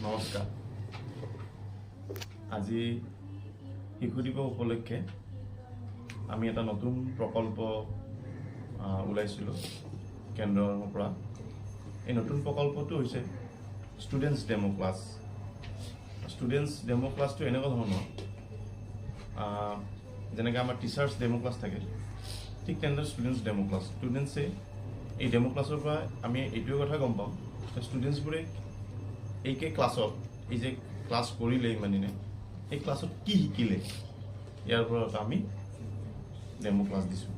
নমস্কাৰ। আজি শিশু দিৱস উপলক্ষে আমি এটা নতুন প্ৰকল্প ওলাইছিলোঁ কেন্দ্ৰৰ পৰা। এই নতুন প্ৰকল্পটো হৈছে students demo class. Students demo ক্লাছটো এনেকুৱা ধৰণৰ, যেনেকৈ আমাৰ টিচাৰ্ছ ডেমো ক্লাছ থাকে, ঠিক তেনেদৰে ষ্টুডেণ্টছ ডেমো ক্লাছ। ষ্টুডেণ্টছে এই ডেমো ক্লাছৰ পৰা আমি এইটোৱে কথা গম পাম যে ষ্টুডেণ্টছবোৰে এইকে ক্লাছত এই যে ক্লাছ কৰিলে মানে এই ক্লাছত কি শিকিলে, ইয়াৰ ওপৰত আমি ডেমো ক্লাছ দিছোঁ।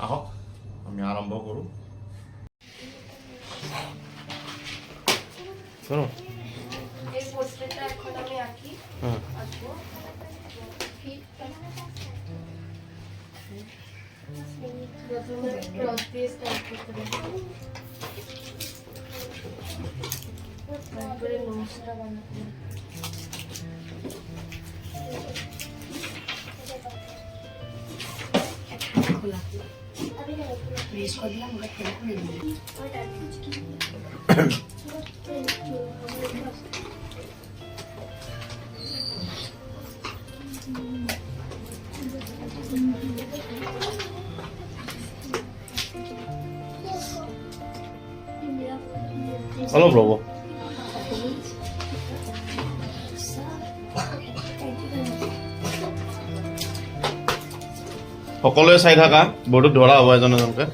আহক আমি আৰম্ভ কৰোঁ। এই পোস্টারটা এখন আমি আঁকি আঁকবো। প্রথমে ক্রস দিয়ে স্টার্ট করতে হবে, তারপরে নোটসটা বানাতে হবে। খোলা প্রেস করে দিলাম, ওটা খোলা করে দিলাম। অলপ ৰ'ব। সকলোৱে চাই থাকা, বৰ্ডত ধৰা হ'ব এজন এজনকে।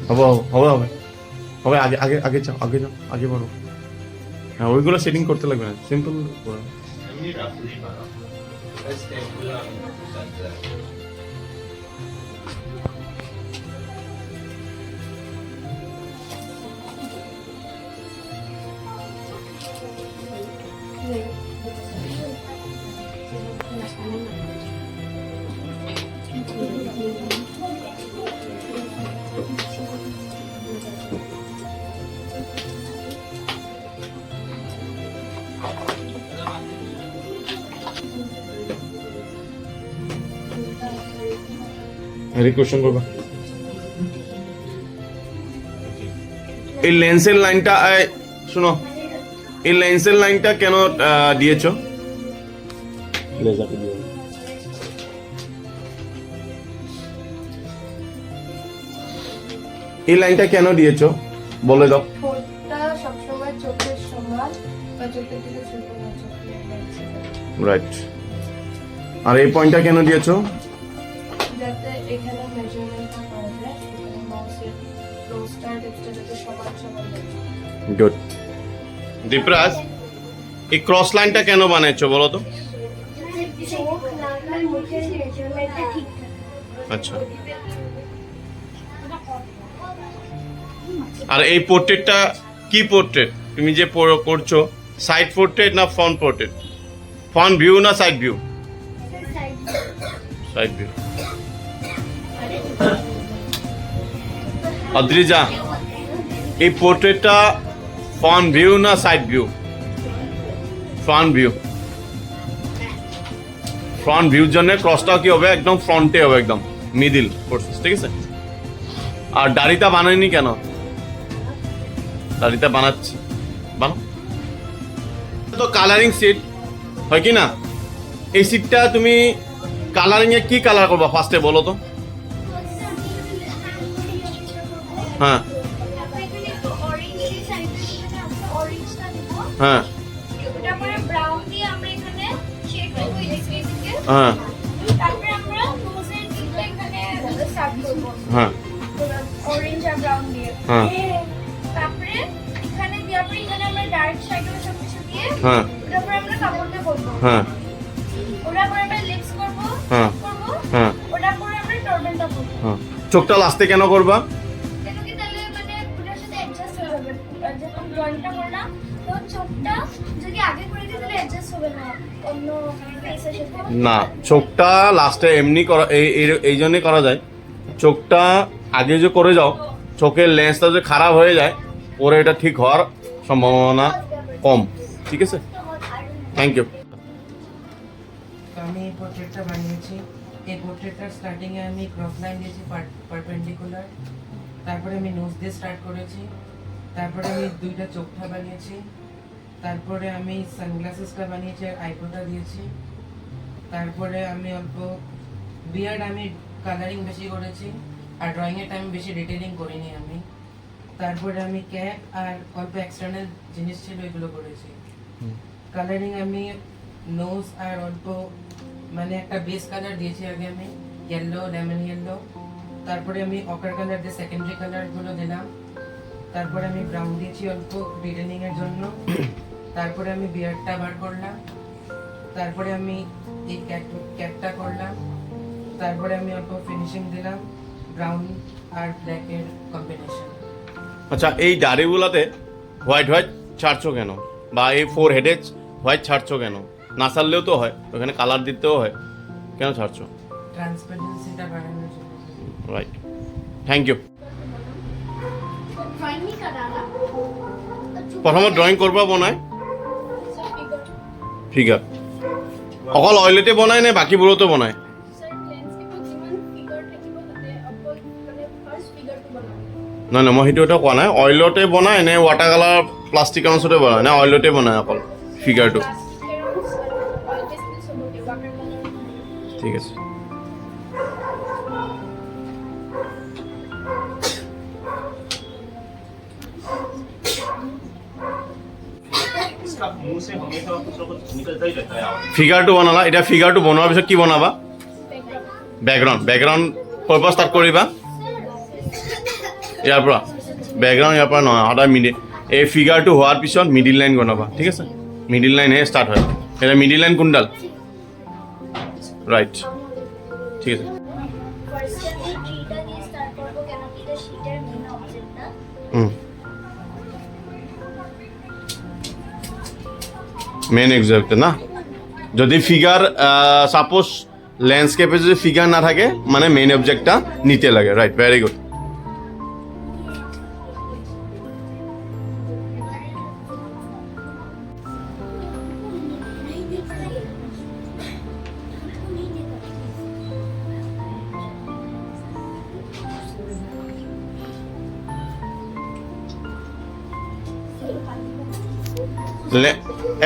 হ'ব হ'ব হবে হবে আগে আগে আগে যাও, আগে যাও, আগে বাড়ো। হ্যাঁ, ওইগুলো সেটিং করতে লাগবে না, সিম্পল করে। কোশ্চেন করবা। এই লেন্সের লাইনটা শুনো, এই লেন্সের লাইনটা কেন দিয়েছো? এই লাইনটা কেন দিয়েছো বলে দাও। ঠোঁটটা সবসময় চোখের সমান বা চোখের দিকে ছোট না, চোখের রাইট। আর এই পয়েন্টটা কেন দিয়েছো? যাতে এখানে মেজারমেন্টটা করা যায়, এখানে মাউসের ক্লোজটা টিপটা যাতে সমান সমান থাকে। গুড। দীপরাজ, এই ক্রস লাইনটা কেন বানাইছো বলো তো? চোখ নাক মুখের মেজারমেন্টটা ঠিক থাকে। আচ্ছা। আর এই পোর্ট্রেটটা কি পোর্ট্রেট তুমি যে করছো? সাইড পোর্ট্রেট না ফ্রন্ট পোর্ট্রেট? ফ্রন্ট ভিউ না side view? Side view. Adrija, এই পোর্ট্রেটটা ফ্রন্ট ভিউ না side view? Front view. Front ভিউর জন্য ক্রসটা কি হবে? একদম ফ্রন্টে হবে, একদম মিডিল করছিস, ঠিক আছে? আর দাড়িটা বানায়নি কেন? দাড়িটা বানাচ্ছি, বানাও। তো কালারিং সিট হয় কি না? এই সিটটা তুমি কালারিং এ কি কালার করবা ফার্স্টে বলো তো? হ্যাঁ হ্যাঁ হ্যাঁ হ্যাঁ অরেঞ্জ আর ব্রাউন দিয়ে, হ্যাঁ তারপরে এখানে দিয়ে আপনি এখানে আমরা ডার্ক শাইডের সব কিছু দিয়ে, হ্যাঁ তারপরে আমরা কাপড়টা করব, হ্যাঁ ওটার পরে আমরা লিপস করব, হ্যাঁ হ্যাঁ ওটার পরে আমরা টর্বেলটা করব। হ্যাঁ। চোখটা লাস্টে কেন করবা? কেন কি তাহলে মানে ওটার সাথে অ্যাডজাস্ট হয়ে যাবে। যখন ড্রয়িংটা করলাম তো চোখটা যদি আগে করে দিই তাহলে অ্যাডজাস্ট হবে না অন্য ফেসের সাথে। না, চোখটা লাস্টে এমনি করা এই জন্যই করা যায়। চোখটা আগে যে করে যাও, চোখের লেন্সটা যে খারাপ হয়ে যায়, পরে এটা ঠিক হওয়ার সম্ভাবনা কম। ঠিক আছে, থ্যাংক ইউ। আমি এই পোর্ট্রেটটা বানিয়েছি। এই পোর্ট্রেটটার স্টার্টিংয়ে আমি ক্রস লাইন দিয়েছি পারপেন্ডিকুলার, তারপরে আমি নোজ দিয়ে স্টার্ট করেছি, তারপরে আমি দুইটা চোখটা বানিয়েছি, তারপরে আমি সানগ্লাসেসটা বানিয়েছি আর আইব্রোটা দিয়েছি, তারপরে আমি অল্প বিয়ার্ড আমি কালারিং বেশি করেছি আর ড্রয়িংয়ের টাইম বেশি ডিটেলিং করিনি আমি। তারপরে আমি ক্যাপ আর অল্প এক্সটার্নাল জিনিস ছিল এগুলো করেছি। কালারিং আমি নোজ আর অল্প মানে একটা বেস কালার দিয়েছি আগে আমি ইয়েলো, লেমন ইয়েলো, তারপরে আমি অকার কালার দিয়ে সেকেন্ডারি কালারগুলো দিলাম, তারপরে আমি ব্রাউন দিয়েছি অল্প ডিটেলিং এর জন্য, তারপরে আমি বিয়ার্ডটা বার করলাম, তারপরে আমি এই ক্যাপটা করলাম, তারপরে আমি অল্প ফিনিশিং দিলাম ব্রাউন আর ব্ল্যাকের কম্বিনেশন। আচ্ছা, এই দাড়িগুলোতে হোয়াইট হোয়াইট ছাড়ছো কেন, বা এই ফোর হেডে হোয়াইট ছাড়ছো কেন? না ছাড়লেও তো হয়, ওখানে কালার দিতেও হয়, কেন ছাড়ছো? ট্রান্সপারেন্সিটা বাড়ানোর জন্য। Right, thank you. ड्राइंग नहीं कराना প্রথমে ড্রয়িং করবা বনায় ফিগার অকল অইলতে বনায় নে বাকীবোৰতো বনায়? নাই নাই, মই সেইটো এটা কোৱা নাই। অইলতে বনায় নে ৱাটাৰ কালাৰ প্লাষ্টিক কাগজতে বনায় নে অইলতে বনায় অকল ফিগাৰটো? ঠিক আছে। इसका मुंह से हमेशा कुछ ना कुछ निकलता ही रहता है। ফিগাৰটো বনালা, এতিয়া ফিগাৰটো বনোৱাৰ পিছত কি বনাবা? বেকগ্ৰাউণ্ড ক'ৰ পৰা ষ্টাৰ্ট কৰিবা? ইয়াৰ পৰা? বেকগ্ৰাউণ্ড ইয়াৰ পৰা নহয়, সদায় এই ফিগাৰটো হোৱাৰ পিছত মিডিল লাইন বনাবা, ঠিক আছে? মিডিল লাইনহে ষ্টাৰ্ট হয়। এতিয়া মিডিল লাইন কোনডাল? ৰাইট, ঠিক আছে। ফার্স্টে ট্রিটা দিয়ে স্টার্ট করব কেন কি এটা শীটের মেইন অবজেক্টটা মেইন এক্সাক্ট না। যদি ফিগার সাপোজ ল্যান্ডস্কেপে যদি ফিগার না থাকে মানে মেইন অবজেক্টটা নিতে লাগে। Right, very good.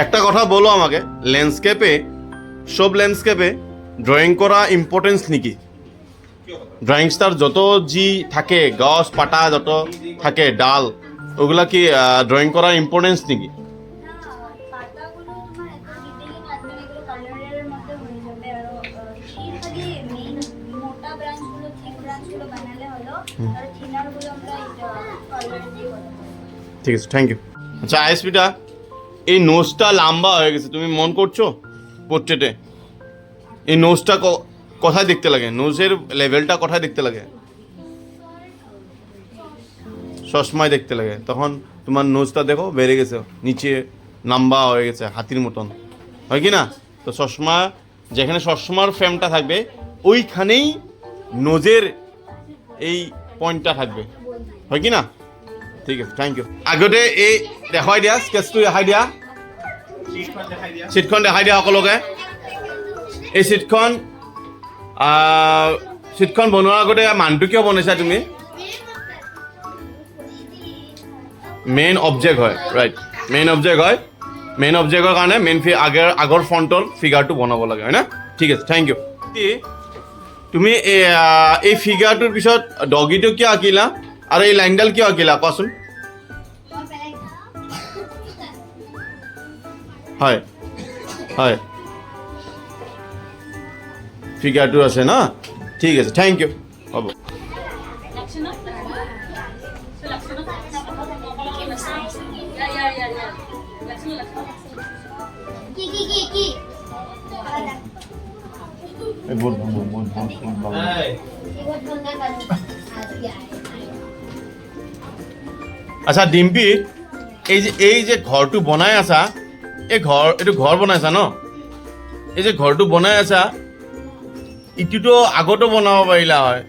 একটা কথা বলো আমাকে, ল্যান্ডস্কেপে সব ল্যান্ডস্কেপে ড্রয়িং করা ইম্পর্টেন্স নেকি? ড্রয়িংসটার যত জি থাকে গাছ পাতা যত থাকে ডাল ওগুলা কি ড্রয়িং করার ইম্পর্টেন্স নাকি? পাতাগুলো তোমার এত ডিটেইলিং আসবে না, এগুলো কালারের মধ্যে হয়ে যাবে। আর শীট খালি মেইন মোটা ব্রাঞ্চগুলো থিক ব্রাঞ্চগুলো বানালে হলো, আর থিনারগুলো আমরা কালার দিয়ে বানাবো। ঠিক আছে, থ্যাংক ইউ। আচ্ছা আইএসপিটা, এই নোজটা লম্বা হয়ে গেছে, তুমি মন করছো পোর্ট্রেটে এই নোজটা কোথায় দেখতে লাগে? নোজের লেভেলটা কোথায় দেখতে লাগে? চশমায় দেখতে লাগে। তখন তোমার নোজটা দেখো বেড়ে গেছে, নিচে লম্বা হয়ে গেছে হাতির মতন, হয় কি না? তো চশমা যেখানে চশমার ফ্রেমটা থাকবে ওইখানেই নোজের এই পয়েন্টটা থাকবে, হয় কি না? ঠিক আছে, থ্যাংক ইউ। আগতে এই দেখাই দিয়া স্কেচটো দেখাই দিয়া, চিটখন দেখাই দিয়া সকলোকে। এই চিটখন বনোৱাৰ আগতে মানুহটো কিয় বনাইছা তুমি? মেইন অবজেক্ট হয়, ৰাইট, মেইন অবজেক্ট হয়। মেইন অবজেক্টৰ কাৰণে আগৰ ফ্ৰণ্টৰ ফিগাৰটো বনাব লাগে, হয় না? ঠিক আছে, থেংক ইউ। তুমি এই ফিগাৰটোৰ পিছত ডগিটো কিয় আঁকিলা আৰু এই লাইনডাল কিয় আঁকিলা কোৱাচোন? হয় হয়, ফিগাৰটো আছে না? ঠিক আছে, থেংক ইউ, হ'ব। কি আচ্ছা ডিম্পি, এই যে ঘৰটো বনাই আছা, এইটো ঘৰ বনাইছা ন? এই যে ঘৰটো বনাই আছা ইটোতো আগতো বনাব পাৰিলা হয়,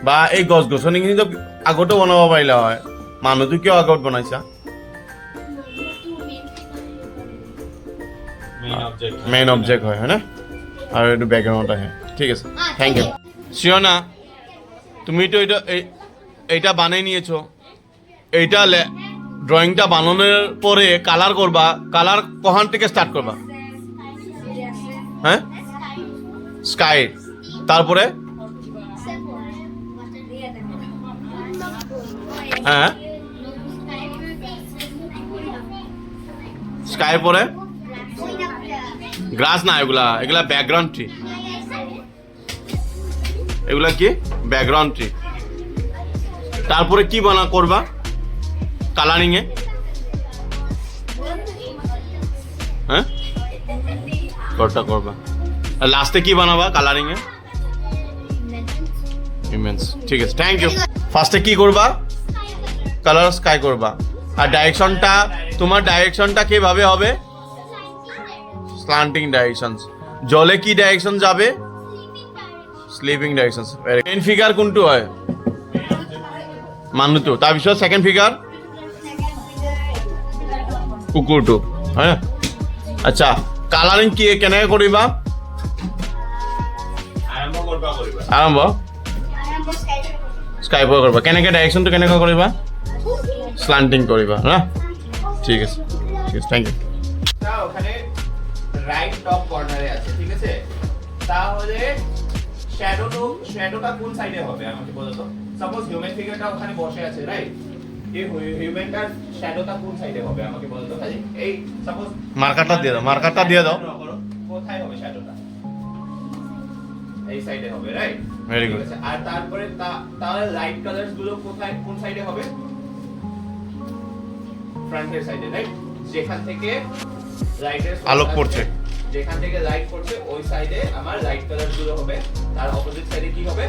বা এই গছ গছনিখিনিতো আগতো বনাব পাৰিলা হয়, মানুহটো কিয় আগত বনাইছা? মেইন অবজেক্ট হয় না আর একটু ব্যাকগ্রাউন্ড আছে ঠিক আছে থ্যাংক ইউ শিওনা তুমি তো এইটা বানিয়ে নিয়েছো এইটা ড্রয়িংটা বানানোর পরে কালার করবা কালার কখন থেকে স্টার্ট করবা হ্যাঁ স্কাই তারপরে হ্যাঁ স্কাই পরে গ্রাস না এগুলা ব্যাকগ্রাউন্ড ট্রি এগুলা কি ব্যাকগ্রাউন্ড ট্রি তারপরে কি করবা কালারিং এ হ্যাঁ কোনটা করবা আর লাস্টে কি বানাবা কালারিং এ ইমেন্স ঠিক আছে থ্যাংক ইউ ফার্স্টে কি করবা কালার স্কাই করবা আর ডাইরেকশনটা তোমার ডাইরেকশনটা কিভাবে হবে স্ল্যান্টিং ডাইরেকশনস জলে কি ডাইরেকশন যাবে স্লিপিং ডাইরেকশনস মেইন ফিগার কোনটো হয় মানুহটো তাৰপিছত সেকেন্ড ফিগার কুকুৰটো হয় না আচ্ছা কালারিং কি কেনেকৈ কৰিবা আৰম্ভ স্কাই পৰা কৰিবা কেনেকৈ ডাইৰেকশনটো কেনেকৈ কৰিবা স্ল্যান্টিং কৰিবা না ঠিক আছে থ্যাংক ইউ ওখানে রাইট টপ কর্নারে আছে ঠিক আছে তাহলে শ্যাডোটা কোন সাইডে হবে আমাকে বলো তো সাপোজ হিউম্যান ফিগারটা ওখানে বসে আছে রাইট এই হিউম্যানটার শ্যাডোটা কোন সাইডে হবে আমাকে বলো তো খালি এই সাপোজ মার্কারটা দিয়ে দাও কোথায় হবে শ্যাডোটা এই সাইডে হবে রাইট ভেরি গুড আর তারপরে তাহলে লাইট কালারস গুলো কোথায় কোন সাইডে হবে ফ্রন্টের সাইডে রাইট যেখান থেকে লাইটের আলোক পড়ছে যেখান থেকে লাইট পড়ছে ওই সাইডে আমার লাইট কালার গুলো হবে তার অপোজিট সাইডে কি হবে